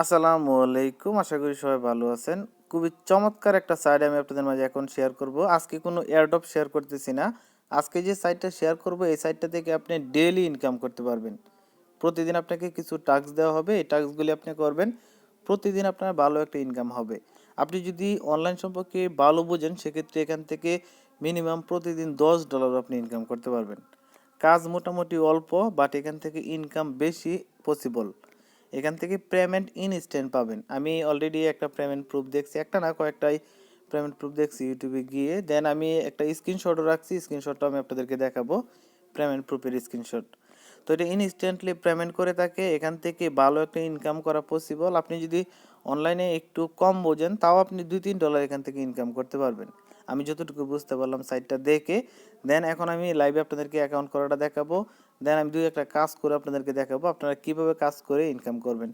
আসসালামু আলাইকুম, আশা করি সবাই ভালো আছেন। খুবই চমৎকার একটা সাইট আমি আপনাদের মাঝে এখন শেয়ার করব। আজকে কোনো এয়ারড্রপ শেয়ার করতেছি না। আজকে যে সাইটটা শেয়ার করব এই সাইটটা থেকে আপনি ডেইলি ইনকাম করতে পারবেন। প্রতিদিন আপনাকে কিছু টাস্ক দেওয়া হবে, এই টাস্কগুলি আপনি করবেন। প্রতিদিন আপনার ভালো একটা ইনকাম হবে। আপনি যদি অনলাইন সম্পর্কে ভালো বোঝেন সেক্ষেত্রে এখান থেকে মিনিমাম প্রতিদিন $10 আপনি ইনকাম করতে পারবেন। কাজ মোটামুটি অল্প, বাট এখান থেকে ইনকাম বেশি পসিবল। এখান থেকে পেমেন্ট ইনস্ট্যান্ট পাবেন। আমি অলরেডি একটা পেমেন্ট প্রুফ দেখছি, একটা না কয়েকটাই পেমেন্ট প্রুফ দেখছি ইউটিউবে গিয়ে। দেন আমি একটা স্ক্রিনশটও রাখছি, স্ক্রিনশটটা আমি আপনাদেরকে দেখাবো, পেমেন্ট প্রুফের স্ক্রিনশট। তো এটা ইনস্ট্যান্টলি পেমেন্ট করে থাকে, এখান থেকে ভালো একটা ইনকাম করা পসিবল। আপনি যদি অনলাইনে একটু কম বোঝেন তাও আপনি $2-3 এখান থেকে ইনকাম করতে পারবেন। আমি যতটুকু বুঝতে পারলাম সাইটটা দেখে। দেন এখন আমি লাইভে আপনাদেরকে অ্যাকাউন্ট করাটা দেখাবো। দেন আমি দুই একটা কাজ করে আপনাদেরকে দেখাবো আপনারা কিভাবে কাজ করে ইনকাম করবেন।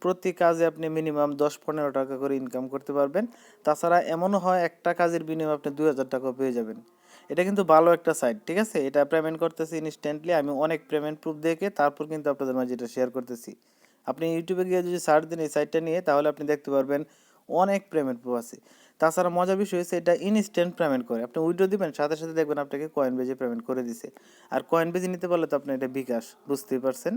প্রতি কাজে আপনি মিনিমাম 10-15 টাকা করে ইনকাম করতে পারবেন। তাছাড়া এমনও হয় একটা কাজের বিনিময়ে আপনি 2000 টাকাও পেয়ে যাবেন। এটা কিন্তু ভালো একটা সাইট, ঠিক আছে? এটা পেমেন্ট করতেছি ইনস্ট্যান্টলি। আমি অনেক পেমেন্ট প্রুফ দেখে তারপর কিন্তু আপনাদের মাঝে এটা শেয়ার করতেছি। আপনি ইউটিউবে গিয়ে যদি সার্চ দেন এই সাইটটা নিয়ে, তাহলে আপনি দেখতে পারবেন অনেক পেমেন্ট প্রুফ আছে। তাছাড়া মজার বিষয় হচ্ছে এটা ইনস্ট্যান্ট পেমেন্ট করে। আপনি উইথড্র দিবেন, সাথে সাথে দেখবেন আপনাকে কয়েন বেজে পেমেন্ট করে দিছে। আর কয়েন বেজে নিতে পারলে তো আপনি এটা বিকাশ, বুঝতেই পারছেন।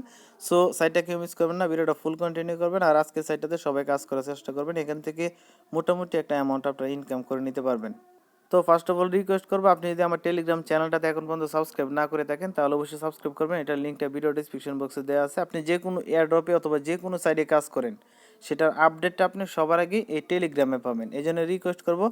সো সাইটটা কেউ মিস করবেন না, ভিডিওটা ফুল কন্টিনিউ করবেন। আর আজকে সাইটটাতে সবাই কাজ করার চেষ্টা করবেন, এখান থেকে মোটামুটি একটা অ্যামাউন্ট আপনারা ইনকাম করে নিতে পারবেন। তো ফার্স্ট অফ অল রিকোয়েস্ট করবো, আপনি যদি আমার টেলিগ্রাম চ্যানেলটাতে এখন পর্যন্ত সাবস্ক্রাইব না করে থাকেন তাহলে অবশ্যই সাবস্ক্রাইব করবেন। এটার লিঙ্কটা ভিডিও ডিসক্রিপশন বক্সে দেওয়া আছে। আপনি যে কোনো এয়ারড্রপে অথবা যে কোনো সাইডে কাজ করেন সেটার আপডেটটা আপনি সবার আগে এই টেলিগ্রামে পাবেন। এই জন্য রিকোয়েস্ট করবো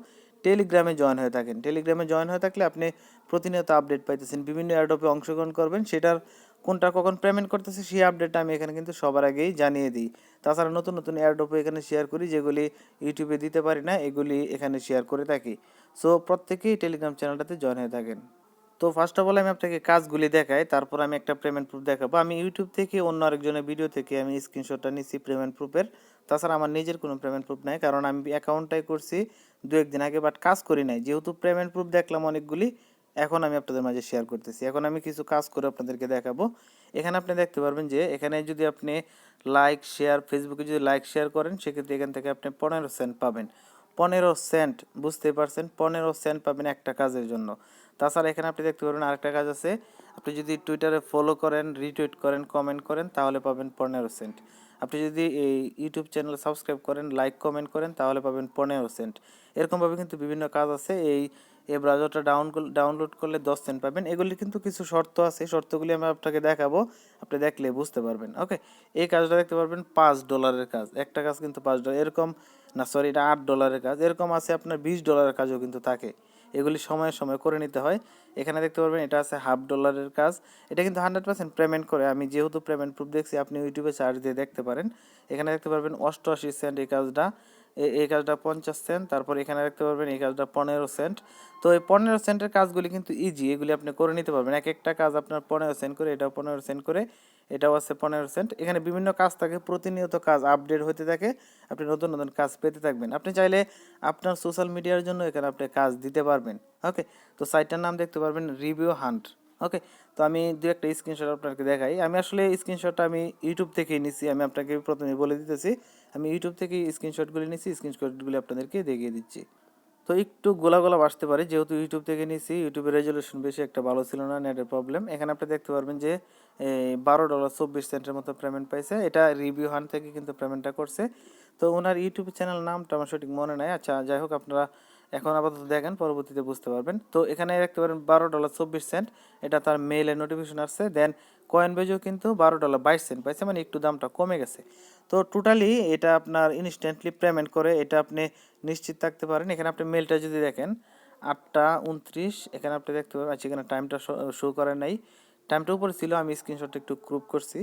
টেলিগ্রামে জয়েন হয়ে থাকেন। টেলিগ্রামে জয়েন হয়ে থাকলে আপনি প্রতিনিয়ত আপডেট পাইতেছেন, বিভিন্ন এয়ারড্রপে অংশগ্রহণ করবেন, সেটার কোনটা কখন পেমেন্ট করতেছে সেই আপডেটটা আমি এখানে কিন্তু সবার আগেই জানিয়ে দিই। তাছাড়া নতুন নতুন এয়ারড্রপে এখানে শেয়ার করি, যেগুলি ইউটিউবে দিতে পারি না এগুলি এখানে শেয়ার করে থাকি। সো প্রত্যেকেই টেলিগ্রাম চ্যানেলটাতে জয়েন হয়ে থাকেন। তো ফার্স্ট অফ অল আমি আপনাকে কাজগুলি দেখাই, তারপর আমি একটা পেমেন্ট প্রুফ দেখাবো। আমি ইউটিউব থেকে অন্য আরেকজনের ভিডিও থেকে আমি স্ক্রিনশটটা নিচ্ছি পেমেন্ট প্রুফের। তাছাড়া আমার নিজের কোনো পেমেন্ট প্রুফ নাই, কারণ আমি অ্যাকাউন্টটাই করছি 2-1 দিন আগে, বাট কাজ করি নাই। যেহেতু পেমেন্ট প্রুফ দেখলাম অনেকগুলি, এখন আমি আপনাদের মাঝে শেয়ার করতেছি। এখন আমি কিছু কাজ করে আপনাদেরকে দেখাবো। এখানে আপনি দেখতে পারবেন যে এখানে যদি আপনি লাইক শেয়ার, ফেসবুকে যদি লাইক শেয়ার করেন সেক্ষেত্রে এখান থেকে আপনি 15 সেন্ট পাবেন। 15 সেন্ট, বুঝতে পারছেন? 15 সেন্ট পাবেন একটা কাজের জন্য। তাছাড়া এখানে আপনি দেখতে পারবেন আরেকটা কাজ আছে, আপনি যদি টুইটারে ফলো করেন, রিটুইট করেন, কমেন্ট করেন তাহলে পাবেন 15 সেন্ট। আপনি যদি এই ইউটিউব চ্যানেল সাবস্ক্রাইব করেন, লাইক কমেন্ট করেন তাহলে পাবেন 15 সেন্ট। এরকমভাবে কিন্তু বিভিন্ন কাজ আছে। এই ব্রাউজারটা ডাউনলোড করলে 10 সেন্ট পাবেন। এগুলির কিন্তু কিছু শর্ত আছে, শর্তগুলি আমি আপনাকে দেখাবো, আপনি দেখলে বুঝতে পারবেন। ওকে, এই কাজটা দেখতে পারবেন $5 কাজ, একটা কাজ কিন্তু $5, এরকম না, সরি, এটা $8 কাজ, এরকম আছে আপনার $20 কাজও কিন্তু থাকে। এগুলি সময়ে সময়ে করে নিতে হয়। এখানে দেখতে পারবেন এটা আছে $1/2 কাজ, এটা কিন্তু 100% পেমেন্ট করে। আমি যেহেতু পেমেন্ট প্রুফ দেখছি, আপনি ইউটিউবে সার্চ দিয়ে দেখতে পারেন। এখানে দেখতে পারবেন 88 সেন্ট এই কাজটা, এই কাজটা 50 সেন্ট, তারপর এখানে দেখতে পারবেন এই কাজটা 15 সেন্ট। তো এই 15 সেন্টের কাজগুলি কিন্তু ইজি, এগুলি আপনি করে নিতে পারবেন। এক একটা কাজ আপনার 15 সেন্ট করে, এটাও 15 সেন্ট করে, এটাও আছে 15 সেন্ট। এখানে বিভিন্ন কাজ থাকে, প্রতিনিয়ত কাজ আপডেট হতে থাকে, আপনি নতুন নতুন কাজ পেতে থাকবেন। আপনি চাইলে আপনার সোশ্যাল মিডিয়ার জন্য এখানে আপনি কাজ দিতে পারবেন। ওকে, তো সাইটটার নাম দেখতে পারবেন রিভিউ হান্ট। ওকে, তো আমি দু একটা স্ক্রিনশট আপনাকে দেখাই। আমি আসলে স্ক্রিনশটটা আমি ইউটিউব থেকেই নিছি, আমি আপনাকে প্রথমে বলে দিতেছি। আমি ইউটিউব থেকেই স্ক্রিনশটগুলি নিছি, স্ক্রিনশটগুলি আপনাদেরকে দেখিয়ে দিচ্ছি। তো একটু গোলা গোলা আসতে পারে, যেহেতু ইউটিউব থেকে নিছি, ইউটিউবের রেজলিউশন বেশি একটা ভালো ছিল না, নেটের প্রবলেম। এখানে আপনি দেখতে পারবেন যে $12.24 মতো পেমেন্ট পাইছে। এটা রিভিউ হান্ট থেকে কিন্তু পেমেন্টটা করছে। তো ওনার ইউটিউব চ্যানেল নামটা আমার সঠিক মনে নাই। আচ্ছা, যাই হোক, আপনারা এখন আপাতত দেখেন, পরবর্তীতে বুঝতে পারবেন। তো এখানে দেখতে পারেন $12.24, এটা তার মেইলে নোটিফিকেশন আসছে। দেন কয়েন বেজও কিন্তু $12.22 পাইছে, মানে একটু দামটা কমে গেছে। তো টোটালি এটা আপনার ইনস্ট্যান্টলি পেমেন্ট করে, এটা আপনি নিশ্চিত থাকতে পারেন। এখানে আপনি মেলটা যদি দেখেন 8টা 29, এখানে আপনি দেখতে পাবেন। আচ্ছা, এখানে টাইমটা শো করে নাই, টাইমটা উপরে ছিল, আমি স্ক্রিনশটটা একটু ক্রপ করছি,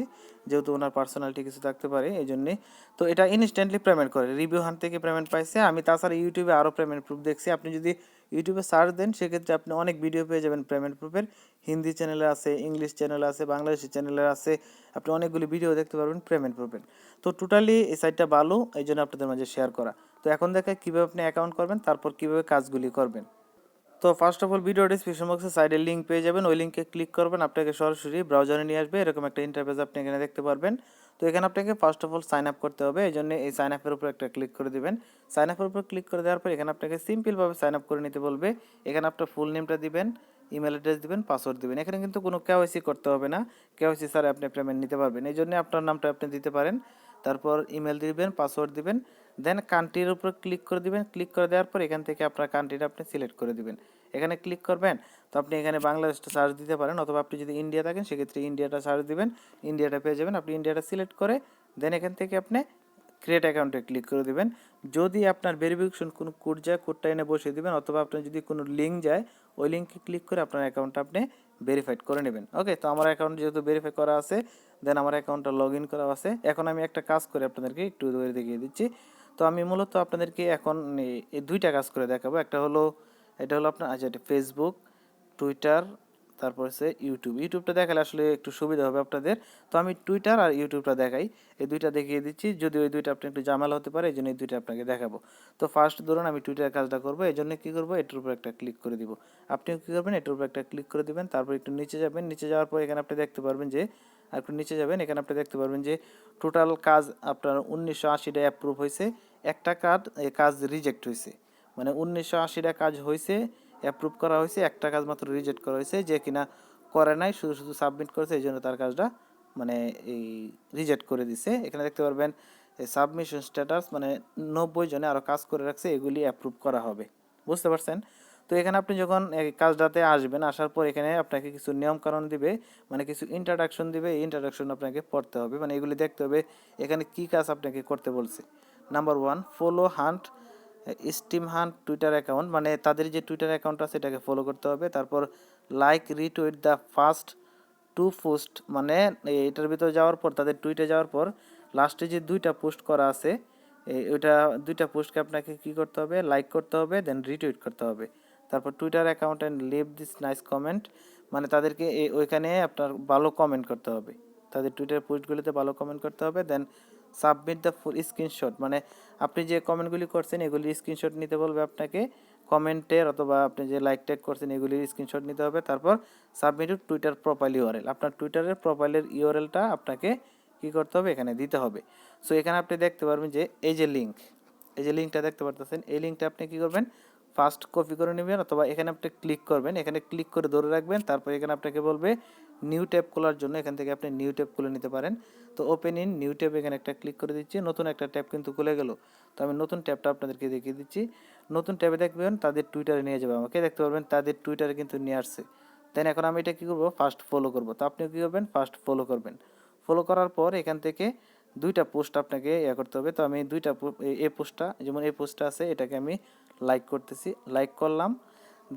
যেহেতু ওনার পার্সোনালিটি কিছু থাকতে পারে এই জন্যে। তো এটা ইনস্ট্যান্টলি পেমেন্ট করে, রিভিউ হান থেকে পেমেন্ট পাইছে। আমি তাছাড়া ইউটিউবে আরও পেমেন্ট প্রুফ দেখছি। আপনি যদি ইউটিউবে সার্চ দেন সেক্ষেত্রে আপনি অনেক ভিডিও পেয়ে যাবেন পেমেন্ট প্রুফের। হিন্দি চ্যানেলে আছে, ইংলিশ চ্যানেলে আছে, বাংলাদেশি চ্যানেলে আছে, আপনি অনেকগুলি ভিডিও দেখতে পারবেন পেমেন্ট প্রুফের। তো টোটালি এই সাইটটা ভালো, এই জন্য আপনাদের মাঝে শেয়ার করা। তো এখন দেখায় কীভাবে আপনি অ্যাকাউন্ট করবেন, তারপর কীভাবে কাজগুলি করবেন। তো first of all video description বক্সে সাইডে লিঙ্ক পেয়ে যাবেন, ওই লিঙ্কে ক্লিক করবেন, আপনাকে সরাসরি ব্রাউজারে নিয়ে আসবে, এরকম একটা ইন্টারফেস আপনি এখানে দেখতে পারবেন। তো এখানে আপনাকে first of all sign up করতে হবে, এই জন্য এই সাইন আপের উপর একটা ক্লিক করে দিবেন। সাইন আপের উপর ক্লিক করে দেওয়ার পর এখানে আপনাকে সিম্পলভাবে সাইন আপ করে নিতে বলবে। এখানে আপনার ফুল নেমটা দিবেন, ইমেল অ্যাড্রেস দিবেন, পাসওয়ার্ড দিবেন। এখানে কিন্তু কোনো কেওয়াইসি করতে হবে না, কেওয়াইসি ছাড়া আপনি পেমেন্ট নিতে পারবেন। এই জন্য আপনার নামটা আপনি দিতে পারেন, তারপর ইমেল দিবেন, পাসওয়ার্ড দিবেন, দেন কান্ট্রির উপর ক্লিক করে দিবেন। ক্লিক করে দেওয়ার পর এখান থেকে আপনার কান্ট্রিটা আপনি সিলেক্ট করে দিবেন। এখানে ক্লিক করবেন, তো আপনি এখানে বাংলাদেশটা সার্চ দিতে পারেন, অথবা আপনি যদি ইন্ডিয়া থাকেন সেক্ষেত্রে ইন্ডিয়াটা সার্চ দিবেন, ইন্ডিয়াটা পেয়ে যাবেন। আপনি ইন্ডিয়াটা সিলেক্ট করে দেন এখান থেকে আপনি ক্রিয়েট অ্যাকাউন্টে ক্লিক করে দিবেন। যদি আপনার ভেরিফিকেশন কোনো কোড যায়, কোডটা এনে বসিয়ে দিবেন, অথবা আপনার যদি কোনো লিঙ্ক যায় ওই লিঙ্কে ক্লিক করে আপনার অ্যাকাউন্টটা আপনি ভেরিফাইড করে নেবেন। ওকে, তো আমার অ্যাকাউন্ট যেহেতু ভেরিফাই করা আছে, দেন আমার অ্যাকাউন্টটা লগ ইন করা আছে। এখন আমি একটা কাজ করে আপনাদেরকে একটু ধরে দেখিয়ে দিচ্ছি। তো আমি মূলত আপনাদেরকে এখন এই দুইটা কাজ করে দেখাবো। এটা হলো আপনার, আচ্ছা, এটা ফেসবুক, টুইটার, তারপর হচ্ছে ইউটিউবটা দেখালে আসলে একটু সুবিধা হবে আপনাদের। তো আমি টুইটার আর ইউটিউবটা দেখাই, এই দুইটা দেখিয়ে দিচ্ছি। যদি ওই দুইটা আপনি একটু ঝামেলা হতে পারে, এই জন্য এই দুইটা আপনাকে দেখাবো। তো ফার্স্ট ধরুন আমি টুইটার কাজটা করবো, এই জন্য কী করবো, এটার উপর একটা ক্লিক করে দিব। আপনিও কী করবেন, এটার উপর একটা ক্লিক করে দিবেন। তারপর একটু নিচে যাবেন, নিচে যাওয়ার পর এখানে আপনি দেখতে পারবেন যে, আর একটু নিচে যাবেন, এখানে আপনি দেখতে পারবেন যে টোটাল কাজ আপনার 1980টা অ্যাপ্রুভ হয়েছে, একটা কাজ রিজেক্ট হয়েছে। মানে 1980টা কাজ হয়েছে, অ্যাপ্রুভ করা হয়েছে, একটা কাজ মাত্র রিজেক্ট করা হয়েছে, যে কিনা করে নাই, শুধু শুধু সাবমিট করেছে, এই জন্য তার কাজটা মানে এই রিজেক্ট করে দিছে। এখানে দেখতে পারবেন সাবমিশন স্ট্যাটাস, মানে 90 জনে আরও কাজ করে রাখছে, এগুলি অ্যাপ্রুভ করা হবে। বুঝতে পারছেন? তো এখানে আপনি যখন এই কাজটাতে আসবেন, আসার পর এখানে আপনাকে কিছু নিয়মকানুন দিবে, মানে কিছু ইন্ট্রোডাকশন দিবে। এই ইন্ট্রোডাকশন আপনাকে পড়তে হবে, মানে এগুলি দেখতে হবে এখানে কী কাজ আপনাকে করতে বলছে। Number 1, follow hunt steam hunt Twitter account, মানে তাদের যে টুইটার অ্যাকাউন্ট আছে এটাকে ফলো করতে হবে। তারপর like retweet the first 2 post, মানে এটার ভিতরে যাওয়ার পর, তাদের টুইটে যাওয়ার পর লাস্টে যে 2টা পোস্ট করা আছে, ওইটা 2টা পোস্টকে আপনাকে কী করতে হবে, লাইক করতে হবে, দেন রিটুইট করতে হবে। তারপর Twitter account and leave this nice comment, মানে তাদেরকে ওইখানে আপনার ভালো কমেন্ট করতে হবে, তাদের টুইটার পোস্টগুলিতে ভালো কমেন্ট করতে হবে। দেন সাবমিট দ্য ফুল স্ক্রিনশট, মানে আপনি যে কমেন্টগুলি করছেন এগুলির স্ক্রিনশট নিতে বলবে আপনাকে কমেন্টের, অথবা আপনি যে লাইক ট্যাগ করছেন এগুলির স্ক্রিনশট নিতে হবে। তারপর সাবমিট টুইটার প্রোফাইল ইউআরএল, আপনার টুইটারের প্রোফাইলের ইউআরএলটা আপনাকে কী করতে হবে, এখানে দিতে হবে। সো এখানে আপনি দেখতে পারবেন যে এই যে লিঙ্কটা দেখতে পারতেছেন, এই লিঙ্কটা আপনি কী করবেন, ফার্স্ট কপি করে নেবেন, অথবা এখানে আপনি ক্লিক করবেন, এখানে ক্লিক করে ধরে রাখবেন। তারপর এখানে আপনাকে বলবে নিউ ট্যাব খোলার জন্য, এখান থেকে আপনি নিউ ট্যাব খুলে নিতে পারেন। তো ওপেন ইন নিউ ট্যাব, এখানে একটা ক্লিক করে দিচ্ছি, নতুন একটা ট্যাব কিন্তু খুলে গেল। তো আমি নতুন ট্যাবটা আপনাদেরকে দেখিয়ে দিচ্ছি। নতুন ট্যাবে দেখবেন তাদের টুইটারে নিয়ে যাবে আমাকে, দেখতে পারবেন তাদের টুইটারে কিন্তু নিয়ে আসছে। দেন এখন আমি এটা কী করবো, ফার্স্ট ফলো করবো। তো আপনিও কী করবেন, ফার্স্ট ফলো করবেন। ফলো করার পর এখান থেকে 2টা পোস্ট আপনাকে করতে হবে। তো আমি এই পোস্টটা, যেমন এই পোস্টটা আছে, এটাকে আমি লাইক করতেছি, লাইক করলাম।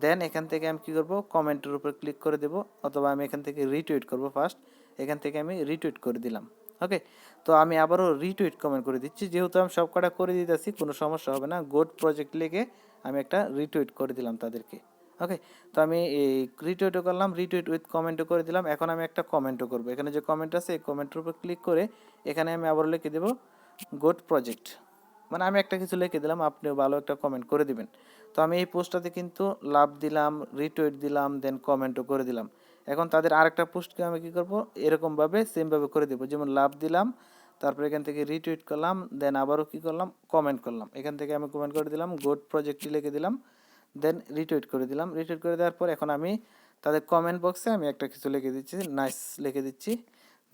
দেন এখান থেকে আমি কী করবো, কমেন্টের উপর ক্লিক করে দেবো, অথবা আমি এখান থেকে রিটুইট করবো। ফার্স্ট এখান থেকে আমি রিটুইট করে দিলাম। ওকে, তো আমি আবারও রিটুইট কমেন্ট করে দিচ্ছি, যেহেতু আমি সব কটা করে দিতেছি কোনো সমস্যা হবে না। গোড প্রজেক্ট লিখে আমি একটা রিটুইট করে দিলাম তাদেরকে। ওকে, তো আমি এই রিটুইটও করলাম, রিটুইট উইথ কমেন্টও করে দিলাম। এখন আমি একটা কমেন্টও করবো, এখানে যে কমেন্ট আছে এই কমেন্টের উপর ক্লিক করে এখানে আমি আবার লিখে দেবো গুড প্রজেক্ট, মানে আমি একটা কিছু লিখে দিলাম, আপনিও ভালো একটা কমেন্ট করে দিবেন। তো আমি এই পোস্টটাতে কিন্তু লাভ দিলাম, রিটুইট দিলাম, দেন কমেন্টও করে দিলাম। এখন তাদের আরেকটা পোস্টকে আমি কী করবো, এরকমভাবে সেমভাবে করে দেবো, যেমন লাভ দিলাম, তারপর এখান থেকে রিটুইট করলাম, দেন আবারও কী করলাম, কমেন্ট করলাম। এখান থেকে আমি কমেন্ট করে দিলাম, গুড প্রজেক্টটি লিখে দিলাম, দেন রিটুইট করে দিলাম। রিটুইট করে দেওয়ার পর এখন আমি তাদের কমেন্ট বক্সে আমি একটা কিছু লিখে দিচ্ছি, নাইস লিখে দিচ্ছি,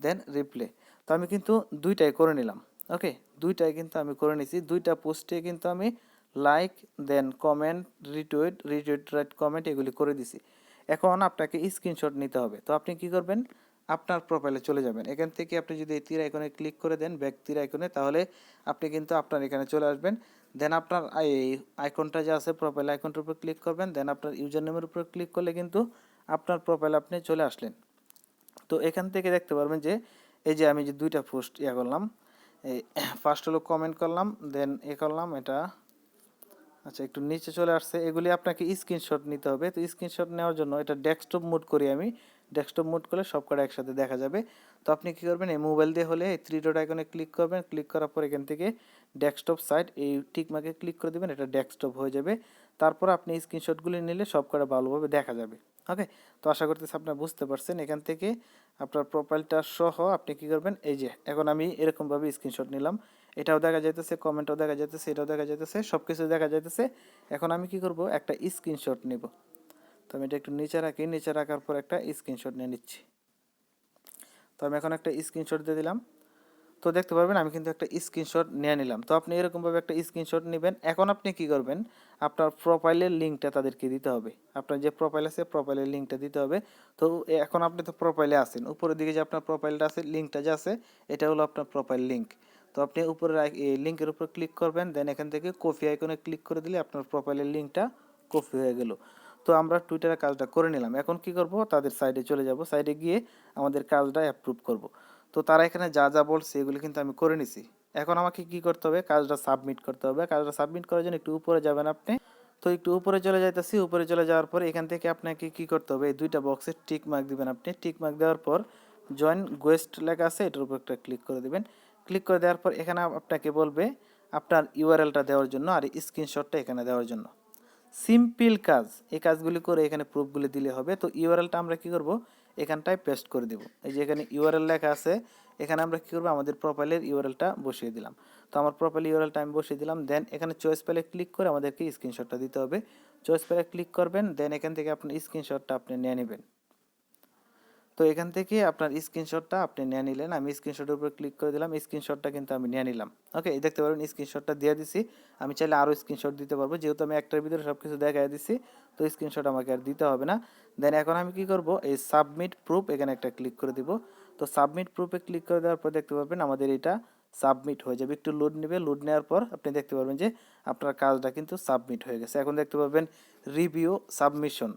দেন রিপ্লে। তো আমি কিন্তু দুইটাই করে নিলাম। ওকে, দুইটাই কিন্তু আমি করে নিছি, 2টা পোস্টে কিন্তু আমি লাইক, দেন কমেন্ট, রিটুইট কমেন্ট এগুলি করে দিছি। এখন আপনাকে স্ক্রিনশট নিতে হবে। তো আপনি কি করবেন, আপনার প্রোফাইলে চলে যাবেন। এখান থেকে আপনি যদি এই তীর আইকনে ক্লিক করে দেন, ব্যাক তীর আইকনে, তাহলে আপনি কিন্তু আপনার এখানে চলে আসবেন। দেন আপনার এই আইকনটা যে আছে, প্রোফাইল আইকনটার উপর ক্লিক করবেন, দেন আপনার ইউজার নেমের উপর ক্লিক করলে কিন্তু আপনার প্রোফাইল আপনি চলে আসলেন। তো এখান থেকে দেখতে পারবেন যে এই যে আমি যে 2টা পোস্ট করলাম, এই ফার্স্ট হলো কমেন্ট করলাম, দেন করলাম এটা, আচ্ছা একটু নিচে চলে আসছে, এগুলি আপনাকে স্ক্রিনশট নিতে হবে। তো স্ক্রিনশট নেওয়ার জন্য এটা ডেস্কটপ মোড করি আমি, ডেস্কটপ মোড করলে সব কটা একসাথে দেখা যাবে। তো আপনি কী করবেন, এই মোবাইল দিয়ে হলে এই 3 ডট আইকনে ক্লিক করবেন, ক্লিক করার পর এখান থেকে ডেস্কটপ সাইট এই টিক মার্কে ক্লিক করে দেবেন, এটা ডেস্কটপ হয়ে যাবে। তারপর আপনি স্ক্রিনশটগুলি নিলে সব কটা ভালোভাবে দেখা যাবে। ওকে, তো আশা করতেছি আপনারা বুঝতে পারছেন। এখান থেকে আপনার প্রোফাইলটা সহ আপনি কি করবেন, এই যে এখন আমি এরকমভাবে স্ক্রিনশট নিলাম, এটাও দেখা যাইতেছে, কমেন্টও দেখা যাইতেছে, এটাও দেখা যাইতেছে, সব কিছু দেখা যাইতেছে। এখন আমি কি করব, একটা স্ক্রিনশট নিব। তো আমি এটা একটু নিচে রাখি, নিচে রাখার পর একটা স্ক্রিনশট নিয়ে নিচ্ছি। তো আমি এখন একটা স্ক্রিনশট দিয়ে দিলাম। তো দেখতে পারবেন আমি কিন্তু একটা স্ক্রিনশট নিয়ে নিলাম। তো আপনি এরকমভাবে একটা স্ক্রিনশট নেবেন। এখন আপনি কি করবেন, আপনার প্রোফাইলের লিঙ্কটা তাদেরকে দিতে হবে। আপনার যে প্রোফাইল আছে প্রোফাইলের লিঙ্কটা দিতে হবে। তো এখন আপনি তো প্রোফাইলে আছেন, উপরের দিকে যে আপনার প্রোফাইলটা আছে, লিঙ্কটা যে আছে, এটা হলো আপনার প্রোফাইল লিঙ্ক। তো আপনি উপরে এই লিঙ্কের উপর ক্লিক করবেন, দেন এখান থেকে কপি আইকনে ক্লিক করে দিলে আপনার প্রোফাইলের লিঙ্কটা কপি হয়ে গেল। তো আমরা টুইটারে কাজটা করে নিলাম। এখন কি করব, তাদের সাইডে চলে যাব, সাইডে গিয়ে আমাদের কাজটা অ্যাপ্রুভ করব। তো তারা এখানে যা যা বলছে এগুলি কিন্তু আমি করে নিছি। এখন আমাকে কি করতে হবে, কাজটা সাবমিট করতে হবে। কাজটা সাবমিট করার জন্য একটু উপরে যাবেন আপনি। তো একটু উপরে চলে যাইতেছি, উপরে চলে যাওয়ার পর এখান থেকে আপনাকে কি করতে হবে, এই দুইটা বক্সে টিক মার্ক দিবেন আপনি। টিক মার্ক দেওয়ার পর জয়েন গোয়েস্ট লেখা আছে, এটার উপর একটা ক্লিক করে দিবেন। ক্লিক করে দেওয়ার পর এখানে আপনাকে বলবে আপনার ইউআরএলটা দেওয়ার জন্য আর স্ক্রিনশটটা এখানে দেওয়ার জন্য। সিম্পল কাজ, এই কাজগুলি করে এখানে প্রুফগুলি দিলে হবে। তো ইউআরএলটা আমরা কি করব, এখানটায় পেস্ট করে দিব। এই যে এখানে ইউআরএল লেখা আছে, এখানে আমরা কি করব, আমাদের প্রোফাইলের ইউআরএলটা বসিয়ে দিলাম। তো আমার প্রোফাইল ইউআরএলটা আমি বসিয়ে দিলাম। দেন এখানে চয়েস পেলে ক্লিক করে আমাদেরকে স্ক্রিনশটটা দিতে হবে। চয়েস পেলে ক্লিক করবেন, দেন এখান থেকে আপনার স্ক্রিনশটটা আপনি নিয়ে নেবেন। তো এখান থেকে আপনার স্ক্রিনশটটা আপনি নিয়ে নিলেন। আমি স্ক্রিনশটের উপর ক্লিক করে দিলাম, স্ক্রিনশটটা কিন্তু আমি নিয়ে নিলাম। ওকে, দেখতে পারবেন স্ক্রিনশটটা দিয়ে দিছি। আমি চাইলে আরও স্ক্রিনশট দিতে পারবো, যেহেতু আমি একটার ভিতরে সব কিছু দেখাই দিছি, তো স্ক্রিনশট আমাকে আর দিতে হবে না। দেন এখন আমি কি করব, এই সাবমিট প্রুফ এখানে একটা ক্লিক করে দিব। তো সাবমিট প্রুফে ক্লিক করে দেওয়ার পর দেখতে পারবেন আমাদের এটা সাবমিট হয়ে যাবে। একটু লোড নেবে, লোড নেওয়ার পর আপনি দেখতে পারবেন যে আপনার কাজটা কিন্তু সাবমিট হয়ে গেছে। এখন দেখতে পাবেন রিভিউ সাবমিশন।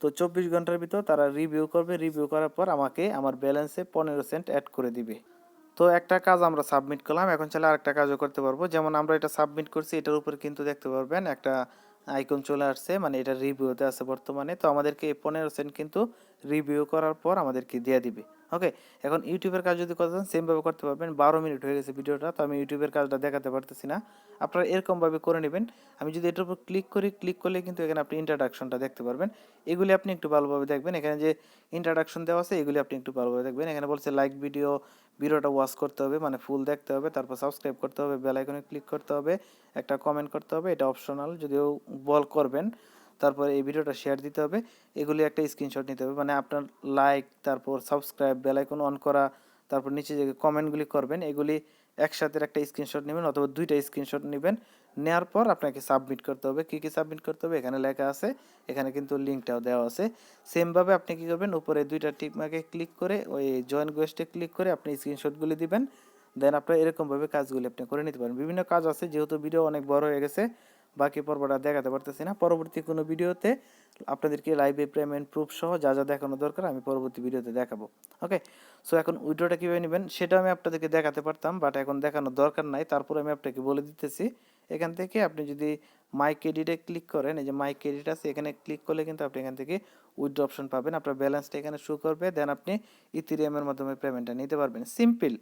তো 24 ঘন্টার ভিতর তারা রিভিউ করবে, রিভিউ করার পর আমাকে আমার ব্যালেন্সে 15 সেন্ট অ্যাড করে দিবে। তো একটা কাজ আমরা সাবমিট করলাম, এখন চাইলে আরেকটা কাজও করতে পারবো। যেমন আমরা এটা সাবমিট করছি, এটার উপর কিন্তু দেখতে পারবেন একটা আইকন চলে আসছে, মানে এটা রিভিউতে আছে বর্তমানে। তো আমাদেরকে এই 15 সেন্ট কিন্তু রিভিউ করার পর আমাদেরকে দিয়ে দিবে। ওকে, এখন ইউটিউবের কাজ যদি করতে চান সেমভাবে করতে পারবেন। 12 মিনিট হয়ে গেছে ভিডিওটা, তো আমি ইউটিউবের কাজটা দেখাতে পারতেছি না, আপনারা এরকমভাবে করে নেবেন। আমি যদি এটার উপর ক্লিক করি, ক্লিক করলে কিন্তু এখানে আপনি ইন্ট্রোডাকশনটা দেখতে পারবেন। এগুলি আপনি একটু ভালোভাবে দেখবেন, এখানে যে ইন্ট্রোডাকশন দেওয়া আছে এগুলি আপনি একটু ভালোভাবে দেখবেন। এখানে বলছে লাইক ভিডিওটা ওয়াচ করতে হবে, মানে ফুল দেখতে হবে, তারপর সাবস্ক্রাইব করতে হবে, বেল আইকনে ক্লিক করতে হবে, একটা কমেন্ট করতে হবে, এটা অপশনাল, যদিও বল করবেন। তারপরে এই ভিডিওটা শেয়ার দিতে হবে, এগুলি একটা স্ক্রিনশট নিতে হবে, মানে আপনার লাইক, তারপর সাবস্ক্রাইব, বেল আইকন অন করা, তারপর নিচে যে কমেন্টগুলি করবেন এগুলি একসাথে একটা স্ক্রিনশট নেবেন, অথবা দুইটা স্ক্রিনশট নেবেন। নেওয়ার পর আপনাকে সাবমিট করতে হবে। কী কী সাবমিট করতে হবে এখানে লেখা আছে, এখানে কিন্তু লিঙ্কটাও দেওয়া আছে। সেমভাবে আপনি কী করবেন, উপরে দুইটা টিক মার্কে ক্লিক করে ওই জয়েন গোয়েস্টে ক্লিক করে আপনি স্ক্রিনশটগুলি দিবেন। দেন আপনার এরকমভাবে কাজগুলি আপনি করে নিতে পারেন। বিভিন্ন কাজ আছে, যেহেতু ভিডিও অনেক বড় হয়ে গেছে, বাকি পর্বটা দেখাতে পারতেছি না। পরবর্তী কোনো ভিডিওতে আপনাদেরকে লাইভে পেমেন্ট প্রুফ সহ যা যা দেখানো দরকার আমি পরবর্তী ভিডিওতে দেখাবো। ওকে, সো এখন উইড্রোটা কীভাবে নেবেন সেটা আমি আপনাদেরকে দেখাতে পারতাম, বাট এখন দেখানোর দরকার নাই, তারপরে আমি আপনাকে বলে দিতেছি। এখান থেকে আপনি যদি মাই ক্রেডিটে ক্লিক করেন, এই যে মাই ক্রেডিট আছে, এখানে ক্লিক করলে কিন্তু আপনি এখান থেকে উইথড্র অপশন পাবেন। আপনার ব্যালেন্সটা এখানে শো করবে, দেন আপনি ইথেরিয়ামের মাধ্যমে পেমেন্টটা নিতে পারবেন। সিম্পল,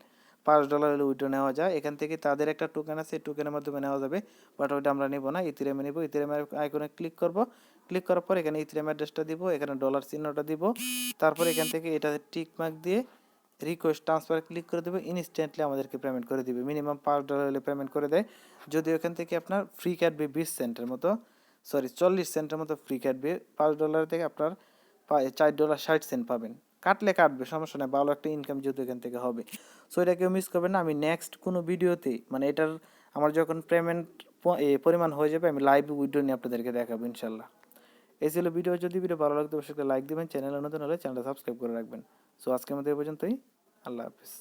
$5 হলে উইথড্র নেওয়া যায়। এখান থেকে তাদের একটা টোকেন আছে, এই টোকেনের মাধ্যমে নেওয়া যাবে, বাট ওইটা আমরা নেব না, ইথেরিয়ামে নেব। ইথেরিয়ামের আইকনে ক্লিক করব, ক্লিক করার পর এখানে ইথেরিয়াম অ্যাড্রেসটা দিব, এখানে ডলার চিহ্নটা দিব, তারপর এখান থেকে এটা টিক মার্ক দিয়ে রিকোয়েস্ট ট্রান্সফার ক্লিক করে দেবে, ইনস্ট্যান্টলি আমাদেরকে পেমেন্ট করে দিবে। মিনিমাম $5 হলে পেমেন্ট করে দেয়। যদিও এখান থেকে আপনার ফ্রি কাটবে 20 সেন্টের মতো, সরি 40 সেন্টের মতো ফ্রি কাটবে। $5 থেকে আপনার $4.60 পাবেন। কাটলে কাটবে, সমস্যা নেই, ভালো একটা ইনকাম যেহেতু এখান থেকে হবে। সো এটা কেউ মিস করবেন না। আমি নেক্সট কোনো ভিডিওতে, মানে এটার আমার যখন পেমেন্ট পরিমাণ হয়ে যাবে, আমি লাইভ উইডিও নিয়ে আপনাদেরকে দেখাবো ইনশাল্লাহ। এই ছিল ভিডিও। যদি ভিডিও ভালো লাগতো অবশ্যই লাইক দেবেন, চ্যানেলে নতুন হলে চ্যানেলটা সাবস্ক্রাইব করে রাখবেন। সো আজকের মতো এই পর্যন্তই, আল্লাহ হাফিজ।